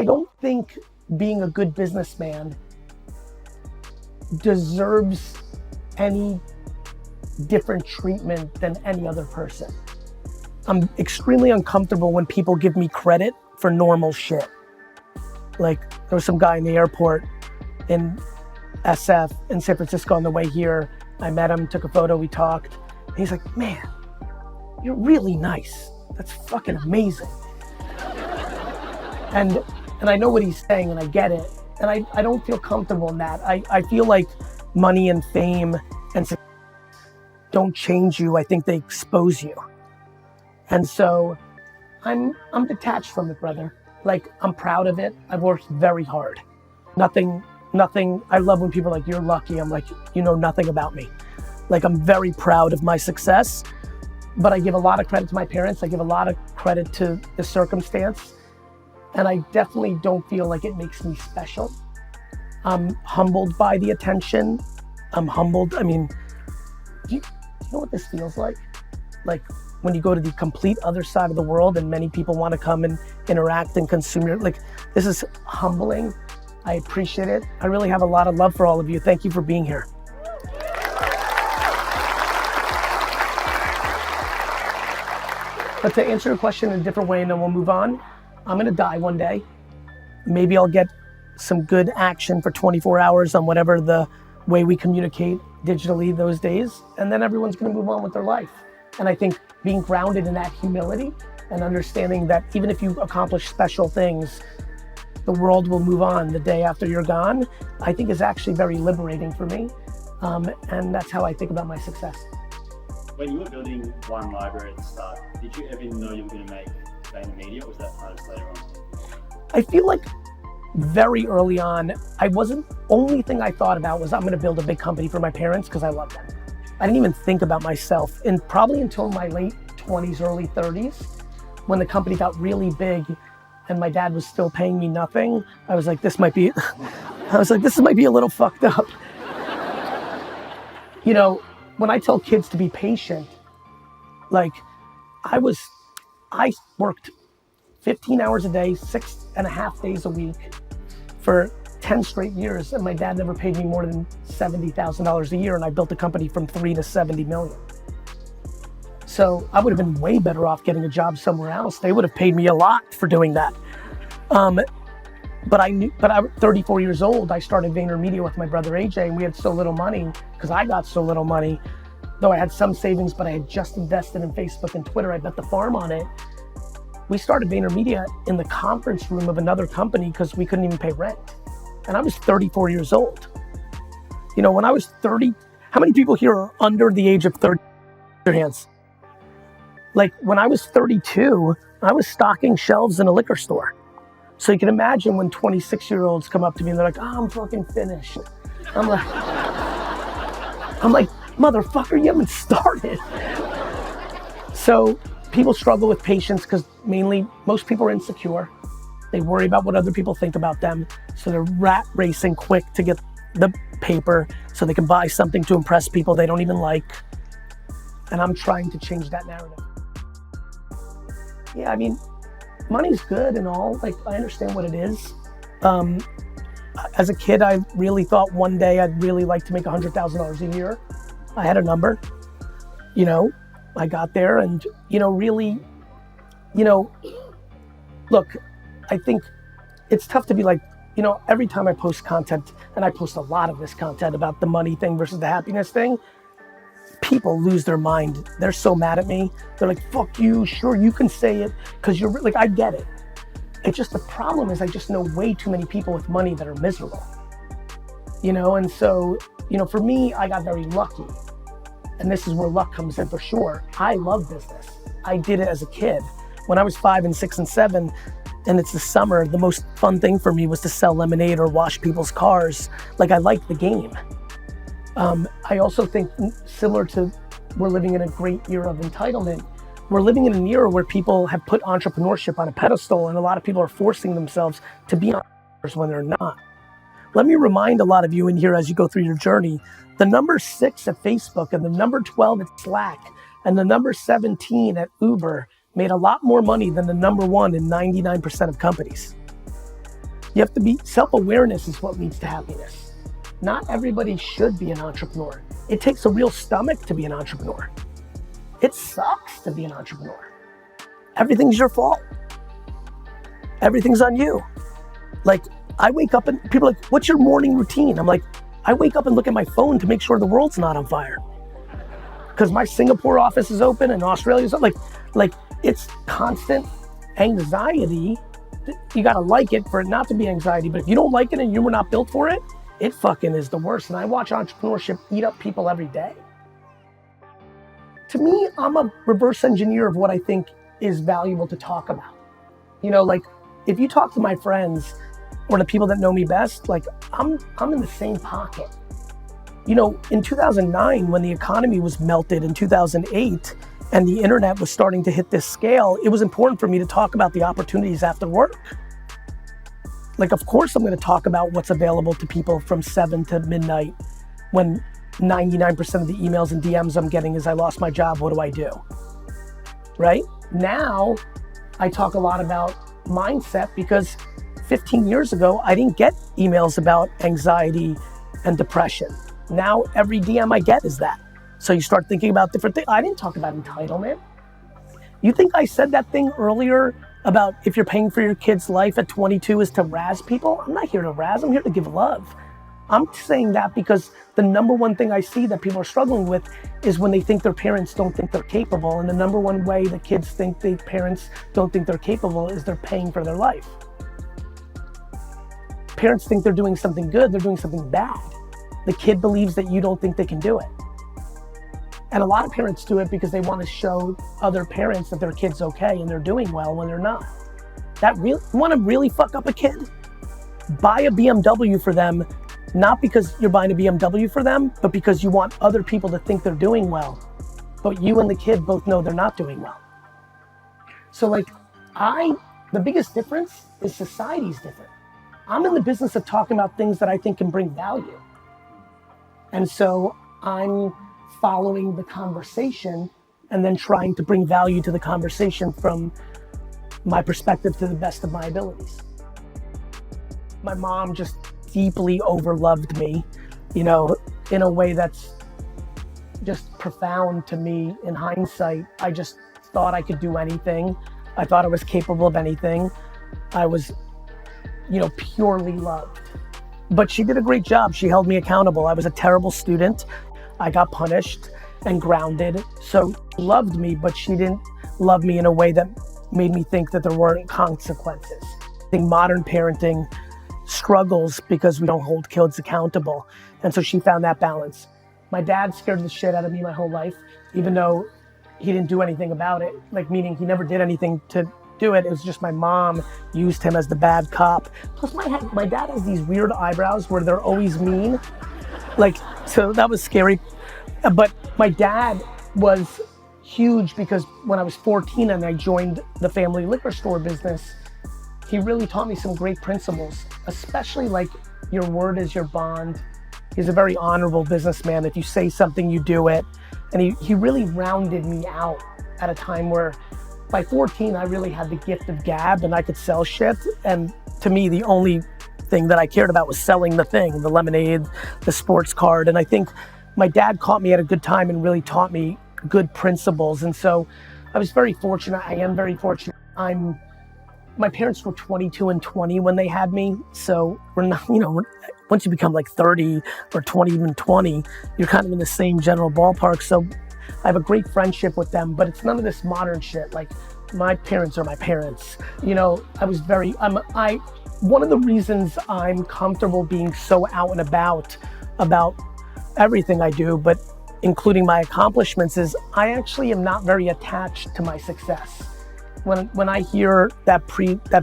I don't think being a good businessman deserves any different treatment than any other person. I'm extremely uncomfortable when people give me credit for normal shit. Like, there was some guy in the airport in SF in San Francisco on the way here. I met him, took a photo, we talked. And he's like, man, you're really nice. That's fucking amazing. And I know what he's saying and I get it. And I don't feel comfortable in that. I feel like money and fame and success don't change you. I think they expose you. And so I'm detached from it, brother. Like, I'm proud of it. I've worked very hard. Nothing, I love when people are like, you're lucky. I'm like, you know nothing about me. Like, I'm very proud of my success, but I give a lot of credit to my parents. I give a lot of credit to the circumstance. And I definitely don't feel like it makes me special. I'm humbled by the attention. I'm humbled. I mean, do you know what this feels like? Like, when you go to the complete other side of the world and many people want to come and interact and consume your, like, this is humbling. I appreciate it. I really have a lot of love for all of you. Thank you for being here. But to answer your question in a different way, and then we'll move on, I'm gonna die one day. Maybe I'll get some good action for 24 hours on whatever the way we communicate digitally those days, and then everyone's gonna move on with their life. And I think being grounded in that humility and understanding that even if you accomplish special things, the world will move on the day after you're gone, I think is actually very liberating for me. And that's how I think about my success. When you were building one library at the start, did you ever know you were going to make VaynerMedia, or was that part of later on? I feel like very early on, only thing I thought about was I'm going to build a big company for my parents because I love them. I didn't even think about myself, and probably until my late 20s, early 30s, when the company got really big and my dad was still paying me nothing, I was like, this might be a little fucked up. You know, when I tell kids to be patient, like, I worked 15 hours a day, 6.5 days a week for 10 straight years, and my dad never paid me more than $70,000 a year, and I built a company from 3 to 70 million. So I would have been way better off getting a job somewhere else. They would have paid me a lot for doing that. But I was 34 years old. I started VaynerMedia with my brother AJ, and we had so little money because I got so little money. Though I had some savings, but I had just invested in Facebook and Twitter. I bet the farm on it. We started VaynerMedia in the conference room of another company because we couldn't even pay rent. And I was 34 years old. You know, when I was 30, how many people here are under the age of 30? Your hands. Like, when I was 32, I was stocking shelves in a liquor store. So you can imagine when 26-year-olds come up to me and they're like, oh, I'm fucking finished. I'm like, motherfucker, you haven't started. So people struggle with patience because most people are insecure. They worry about what other people think about them. So they're rat racing quick to get the paper so they can buy something to impress people they don't even like. And I'm trying to change that narrative. Yeah, I mean, money's good and all. Like, I understand what it is. As a kid, I really thought one day I'd really like to make $100,000 a year. I had a number, you know, I got there and, you know, really, you know, look, I think it's tough to be like, you know, every time I post content, and I post a lot of this content about the money thing versus the happiness thing, people lose their mind. They're so mad at me. They're like, fuck you, sure, you can say it, because you're, like, I get it. It's just the problem is I just know way too many people with money that are miserable. You know, and so, you know, for me, I got very lucky. And this is where luck comes in for sure. I love business. I did it as a kid. When I was 5 and 6 and 7, and it's the summer, the most fun thing for me was to sell lemonade or wash people's cars. Like, I like the game. I also think, similar to we're living in a great era of entitlement, we're living in an era where people have put entrepreneurship on a pedestal, and a lot of people are forcing themselves to be entrepreneurs when they're not. Let me remind a lot of you in here as you go through your journey, the number 6 at Facebook and the number 12 at Slack and the number 17 at Uber made a lot more money than the number 1 in 99% of companies. You have to be, self-awareness is what leads to happiness. Not everybody should be an entrepreneur. It takes a real stomach to be an entrepreneur. It sucks to be an entrepreneur. Everything's your fault. Everything's on you. Like, I wake up and people are like, what's your morning routine? I'm like, I wake up and look at my phone to make sure the world's not on fire. Because my Singapore office is open and Australia's like it's constant anxiety. You gotta like it for it not to be anxiety, but if you don't like it and you were not built for it, it fucking is the worst. And I watch entrepreneurship eat up people every day. To me, I'm a reverse engineer of what I think is valuable to talk about. You know, like if you talk to my friends or the people that know me best, like I'm in the same pocket. You know, in 2009, when the economy was melted in 2008 and the internet was starting to hit this scale, it was important for me to talk about the opportunities after work. Like, of course, I'm going to talk about what's available to people from 7 to midnight when 99% of the emails and DMs I'm getting is I lost my job, what do I do? Right? Now, I talk a lot about mindset because 15 years ago, I didn't get emails about anxiety and depression. Now, every DM I get is that. So you start thinking about different things. I didn't talk about entitlement. You think I said that thing earlier about if you're paying for your kid's life at 22 is to razz people? I'm not here to razz, I'm here to give love. I'm saying that because the number one thing I see that people are struggling with is when they think their parents don't think they're capable. And the number one way the kids think their parents don't think they're capable is they're paying for their life. Parents think they're doing something good, they're doing something bad. The kid believes that you don't think they can do it. And a lot of parents do it because they want to show other parents that their kid's okay and they're doing well when they're not. You want to really fuck up a kid? Buy a BMW for them, not because you're buying a BMW for them, but because you want other people to think they're doing well. But you and the kid both know they're not doing well. So the biggest difference is society's different. I'm in the business of talking about things that I think can bring value. And so I'm following the conversation and then trying to bring value to the conversation from my perspective to the best of my abilities. My mom just deeply overloved me, you know, in a way that's just profound to me in hindsight. I just thought I could do anything. I thought I was capable of anything. I was, you know, purely loved. But she did a great job. She held me accountable. I was a terrible student. I got punished and grounded. So she loved me, but she didn't love me in a way that made me think that there weren't consequences. I think modern parenting struggles because we don't hold kids accountable. And so she found that balance. My dad scared the shit out of me my whole life, even though he didn't do anything about it. Like, meaning he never did anything to do it. It was just my mom used him as the bad cop. Plus my dad has these weird eyebrows where they're always mean. Like, so that was scary. But my dad was huge because when I was 14 and I joined the family liquor store business, he really taught me some great principles, especially like your word is your bond. He's a very honorable businessman. If you say something, you do it. And he really rounded me out at a time where by 14, I really had the gift of gab and I could sell shit. And to me, the only thing that I cared about was selling the thing, the lemonade, the sports card. And I think my dad caught me at a good time and really taught me good principles. And so I was very fortunate. I am very fortunate. My parents were 22 and 20 when they had me. So we're not, you know, once you become like 30 or 20, even 20, you're kind of in the same general ballpark. So I have a great friendship with them, but it's none of this modern shit. Like, my parents are my parents. You know, one of the reasons I'm comfortable being so out and about everything I do, but including my accomplishments, is I actually am not very attached to my success. When I hear that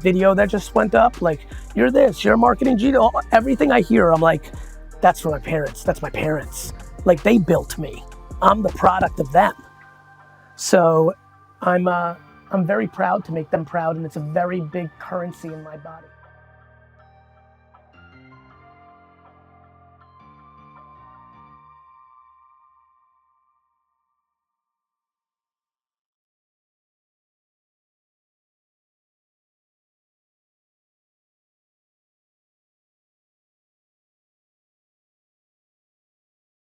video that just went up, like, you're this, you're a marketing genius, everything I hear, I'm like, that's for my parents, that's my parents. Like, they built me. I'm the product of them. So I'm very proud to make them proud, and it's a very big currency in my body.